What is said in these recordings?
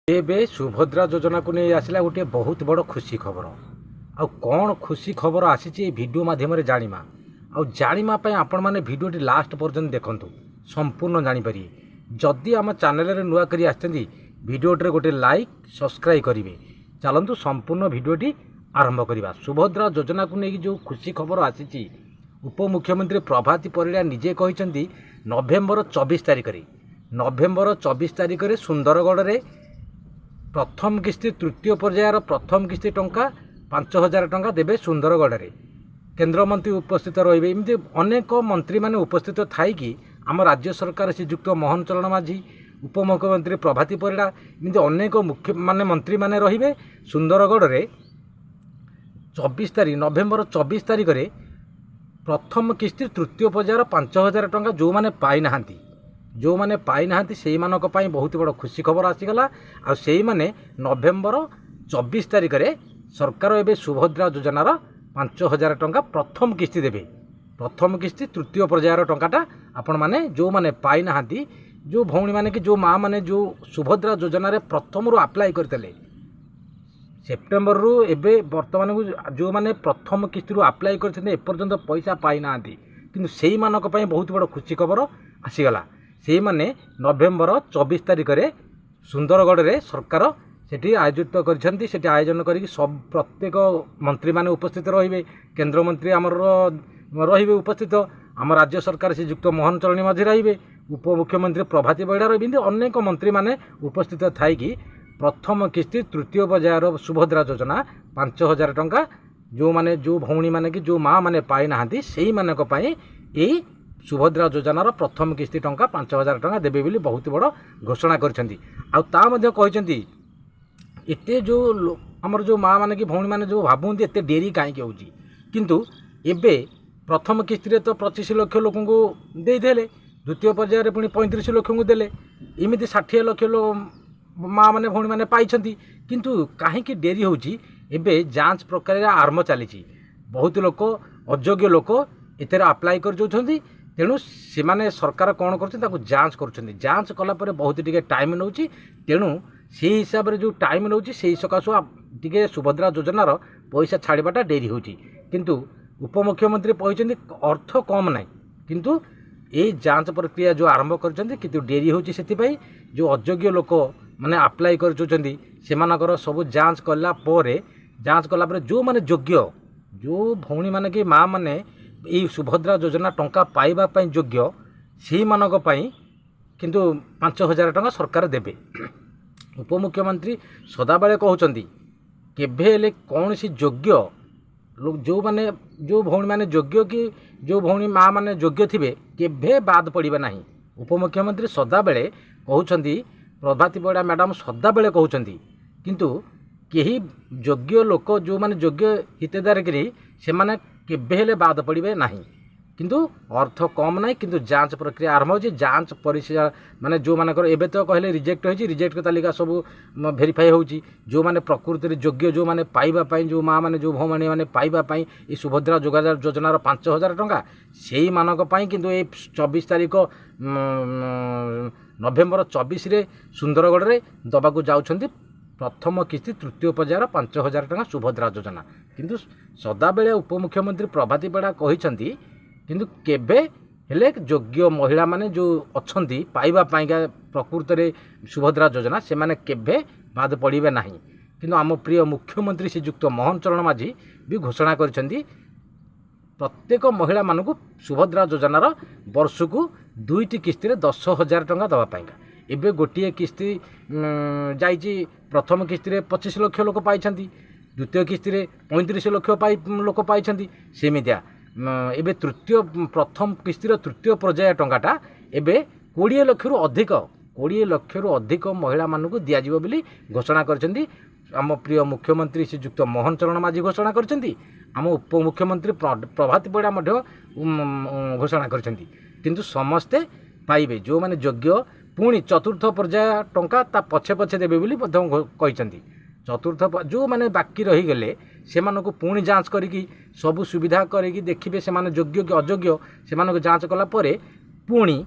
ଏବେ ସୁଭଦ୍ରା ଯୋଜନାକୁ ନେଇ ଆସିଲା ଗୋଟିଏ ବହୁତ ବଡ଼ ଖୁସି ଖବର। ଆଉ କ'ଣ ଖୁସି ଖବର ଆସିଛି ଏ ଭିଡ଼ିଓ ମାଧ୍ୟମରେ ଜାଣିମା। ଆଉ ଜାଣିବା ପାଇଁ ଆପଣମାନେ ଭିଡ଼ିଓଟି ଲାଷ୍ଟ ପର୍ଯ୍ୟନ୍ତ ଦେଖନ୍ତୁ, ସମ୍ପୂର୍ଣ୍ଣ ଜାଣିପାରିବେ। ଯଦି ଆମ ଚ୍ୟାନେଲରେ ନୂଆ କରି ଆସିଛନ୍ତି ଭିଡ଼ିଓଟିରେ ଗୋଟେ ଲାଇକ୍ ସବସ୍କ୍ରାଇବ୍ କରିବେ। ଚାଲନ୍ତୁ ସମ୍ପୂର୍ଣ୍ଣ ଭିଡ଼ିଓଟି ଆରମ୍ଭ କରିବା। ସୁଭଦ୍ରା ଯୋଜନାକୁ ନେଇକି ଯେଉଁ ଖୁସି ଖବର ଆସିଛି, ଉପମୁଖ୍ୟମନ୍ତ୍ରୀ ପ୍ରଭାତୀ ପରିଡ଼ା ନିଜେ କହିଛନ୍ତି ନଭେମ୍ବର 24 ତାରିଖରେ ସୁନ୍ଦରଗଡ଼ରେ प्रथम किस्ती तृतीय पर्यायर प्रथम किस्ती टंका 5,000 टंका देवे सुंदरगढ़। केन्द्रमंत्री उपस्थित रही एमती अनेक मंत्री मैंने उपस्थित थी आम राज्य सरकार श्रीजुक्त मोहन चरण माझी, उपमुख्यमंत्री प्रभाती परिड़ा एमती अनेक मुख्य माने मंत्री मैंने रे सुंदरगढ़ में 24 तारीख नवेम्बर 24 तारीख में प्रथम किस्ती तृतीय पर्यायर 5,000 टंका जो मैंने पाई ना से बहुत बड़ खुशी खबर आसीगला। आ से मैंने नवेम्बर 24 तारीख में सरकार एवं सुभद्रा योजनार 5,000 टंका प्रथम किस्ती देवे। प्रथम किस्ती तृतीय पर्यायर टंकाटा आपण मैंने जो मैंने पाई ना जो भौणी मैंने कि जो माँ मैंने जो सुभद्रा योजन प्रथम रू अप्लाई करते सेप्टेम्बर रु एबे वर्तमान को जो मैंने प्रथम किस्ती अप्लाई करते एपर्यंत पैसा पाई ना कि से बहुत बड़ खुशी खबर आसीगला। से मैंने नवेम्बर 24 तारीख में सुंदरगढ़ में सरकार सेठी आयोजित कर आयोजन कर सब प्रत्येक मंत्री माने उपस्थित रहिबे। केंद्र मंत्री आमर रहिबे उपस्थित, आम राज्य सरकार श्रीजुक्त मोहन चरण माझी रहिबे, उपमुख्यमंत्री प्रभाती परिड़ा रहिबे, अनेक मंत्री माने उपस्थित थी प्रथम किस्ती तृतीय पर्यायर सुभद्रा योजना 5,000 टंका जो भौणी माने कि जो माँ मैंने पाई ना से मानी सुभद्रा योजनार प्रथम किस्ती टंका 5,000 टंका देवे बोली बहुत बड़ घोषणा करछंती। एते जो आमर जो माँ मैंने कि भौणी मैंने जो भावुँगी एत डेरी कहीं होची, किंतु एबे प्रथम किस्ती तो 25 लाख लोक को देदेले, द्वितीय पर्यायर पुणी 35 लाख को देले, एमती 60 लाख माँ मैंने भौणी मैंने पाई, किंतु कहीं डेरी होची। एबे जांच प्रक्रिया आरंभ चली, बहुत लोक अयोग्य लोक एथेर अप्लाई कर जाउछंती। तेणु से माने सरकार कौन कर जांच कर जांच कलापर बहुत टे टाइम नौ, तेणु से हिसाब से जो टाइम नौ से सकाशु टे सुभद्रा योजनार पैसा छाड़ाटा डेरी होची। किंतु उपमुख्यमंत्री कहते अर्थ कम ना, किंतु ये जांच प्रक्रिया जो आरंभ कर डेरी होची से जो अयोग्य लोक माने अप्लाई कर से सब जांच कलापर जो माने योग्य जो भौणी माने कि माँ माने ये सुभद्रा योजना टंका पाइबा योग्य से मानक किंतु 5,000 टंका सरकार देवे। उपमुख्यमंत्री सदाबेले कहउचंदी केभे कौन सी योग्य लोग जो भौणी माने योग्य कि जो भौणी माँ माने योग्य थिबे केभे बाद पड़िबा नहीं। उपमुख्यमंत्री सदाबेले कहउचंदी, प्रभाती परिड़ा मैडम सदाबेले कहउचंदी, किंतु केही योग्य लोक जो माने योग्य हितेदार करी से माने केबे हेले बाद पड़े ना, किंतु अर्थ कम ना, किंतु जांच प्रक्रिया आरंभ हो जांच परिचय माने जो मानकर एबे तो कहले रिजेक्ट होची, रिजेक्ट तालिका सब भेरीफाई होची। जो माने प्रकृति योग्य जो माने पाइबा जो माँ माने जो भौणी माने पाइबा ये सुभद्रा योजनार 5,000 टंका से मानक किंतु ये 24 तारीख नवेम्बर 24 रे सुंदरगढ़ में दबाकू जाउछंती प्रथम किस्ती तृतीय पर्यायर 5,000 टंका सुभद्रा योजना। किंतु सदाबेले उपमुख्यमंत्री प्रभाती परिड़ा कहिसंती, किंतु केबे हेले योग्य महिला माने जो अछंती पाइबा प्रकृत रे सुभद्रा योजना से माने केबे बाद पड़िबे नाही। किंतु आम प्रिय मुख्यमंत्री श्रीजुक्त मोहन चरण माझी भी घोषणा करिसंती प्रत्येक महिला मानकु सुभद्रा योजनार वर्ष को 2टी किस्ती रे 10,000 टंका दवा पाइका। एबे गोटे किस्ती जाइए प्रथम किस्ती रे 25 लाख लोक पाई, द्वितीय किस्ती रे 35 लाख लोक पाई, सेमितिया एबे प्रथम किस्ती रो तृतीय पर्याय टंकाटा एबे 20 लाख रु अधिक महिला मानकु दिया जिवो बोली घोषणा करछंती। आम प्रिय मुख्यमंत्री श्रीजुक्त मोहन चरण माझी घोषणा करछंती, आम उपमुख्यमंत्री प्रभाती परिड़ा मध्य घोषणा करछंती। किंतु समस्ते पाइबे जो माने योग्य पुणी चतुर्थ पर्याय टंका ता पछे पछे देवे बोली कहते। चतुर्थ जो माने बाकी रहीगले से पुणी जांच करी सबू सुविधा करी देखिए से योग्य कि अयोग्य से जांच कला पुणी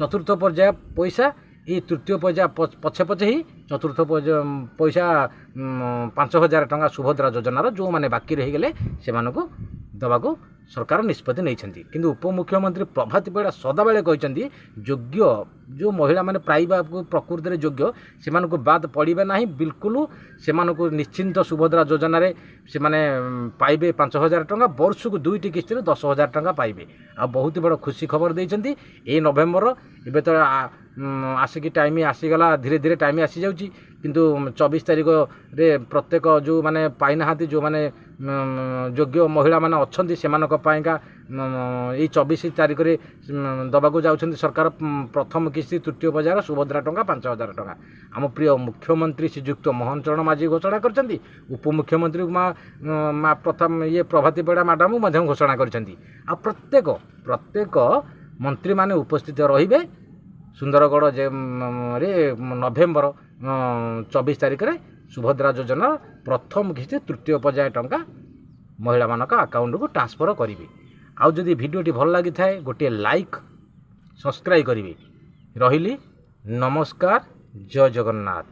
चतुर्थ पर्याय पैसा এই ତୃତୀୟ ପର୍ଯ୍ୟାୟ ପଛେ ପଛେ ହିଁ ଚତୁର୍ଥ ପଇସା 5,000 ଟଙ୍କା ସୁଭଦ୍ରା ଯୋଜନାର ଯେଉଁମାନେ ବାକି ରହିଗଲେ ସେମାନଙ୍କୁ ଦେବାକୁ ସରକାର ନିଷ୍ପତ୍ତି ନେଇଛନ୍ତି। କିନ୍ତୁ ଉପମୁଖ୍ୟମନ୍ତ୍ରୀ ପ୍ରଭାତୀ ପରିଡ଼ା ସଦାବେଳେ କହିଛନ୍ତି ଯୋଗ୍ୟ ଯେଉଁ ମହିଳାମାନେ ପାଇବାକୁ ପ୍ରକୃତରେ ଯୋଗ୍ୟ ସେମାନଙ୍କୁ ବାଦ ପଡ଼ିବେ ନାହିଁ। ବିଲକୁଲ ସେମାନଙ୍କୁ ନିଶ୍ଚିନ୍ତ ସୁଭଦ୍ରା ଯୋଜନାରେ ସେମାନେ ପାଇବେ 5,000 ଟଙ୍କା, ବର୍ଷକୁ 2ଟି କିସ୍ତିରେ 10,000 ଟଙ୍କା ପାଇବେ। ଆଉ ବହୁତ ବଡ଼ ଖୁସି ଖବର ଦେଇଛନ୍ତି। ଏଇ ନଭେମ୍ବର ଏବେ ତ ଆସିକି ଟାଇମ୍ ଆସିଗଲା, ଧୀରେ ଧୀରେ ଟାଇମ୍ ଆସିଯାଉଛି, କିନ୍ତୁ 24 ତାରିଖରେ ପ୍ରତ୍ୟେକ ଯେଉଁମାନେ ପାଇନାହାନ୍ତି, ଯେଉଁମାନେ ଯୋଗ୍ୟ ମହିଳାମାନେ ଅଛନ୍ତି ସେମାନଙ୍କ ପାଇଁକା ଏଇ 24 ତାରିଖରେ ଦେବାକୁ ଯାଉଛନ୍ତି ସରକାର ପ୍ରଥମ କିସ୍ତି ତୃତୀୟ ପର୍ଯ୍ୟାୟର ସୁଭଦ୍ରା ଟଙ୍କା 5,000 ଟଙ୍କା। ଆମ ପ୍ରିୟ ମୁଖ୍ୟମନ୍ତ୍ରୀ ଶ୍ରୀଯୁକ୍ତ ମୋହନ ଚରଣ ମାଝୀ ଘୋଷଣା କରିଛନ୍ତି, ଉପମୁଖ୍ୟମନ୍ତ୍ରୀ ପ୍ରଥମ ପ୍ରଭାତୀ ପରିଡ଼ା ମ୍ୟାଡ଼ାମ୍ ମଧ୍ୟ ଘୋଷଣା କରିଛନ୍ତି। ଆଉ ପ୍ରତ୍ୟେକ ମନ୍ତ୍ରୀମାନେ ଉପସ୍ଥିତ ରହିବେ ସୁନ୍ଦରଗଡ଼ ରେ ନଭେମ୍ବର 24 ତାରିଖରେ ସୁଭଦ୍ରା ଯୋଜନାର ପ୍ରଥମ କିସ୍ତି ତୃତୀୟ ପର୍ଯ୍ୟାୟ ଟଙ୍କା ମହିଳାମାନଙ୍କ ଆକାଉଣ୍ଟକୁ ଟ୍ରାନ୍ସଫର କରିବେ। ଆଉ ଯଦି ଭିଡ଼ିଓଟି ଭଲ ଲାଗିଥାଏ ଗୋଟିଏ ଲାଇକ୍, ସବସ୍କ୍ରାଇବ୍ କରିବେ। ରହିଲି, ନମସ୍କାର, ଜୟ ଜଗନ୍ନାଥ।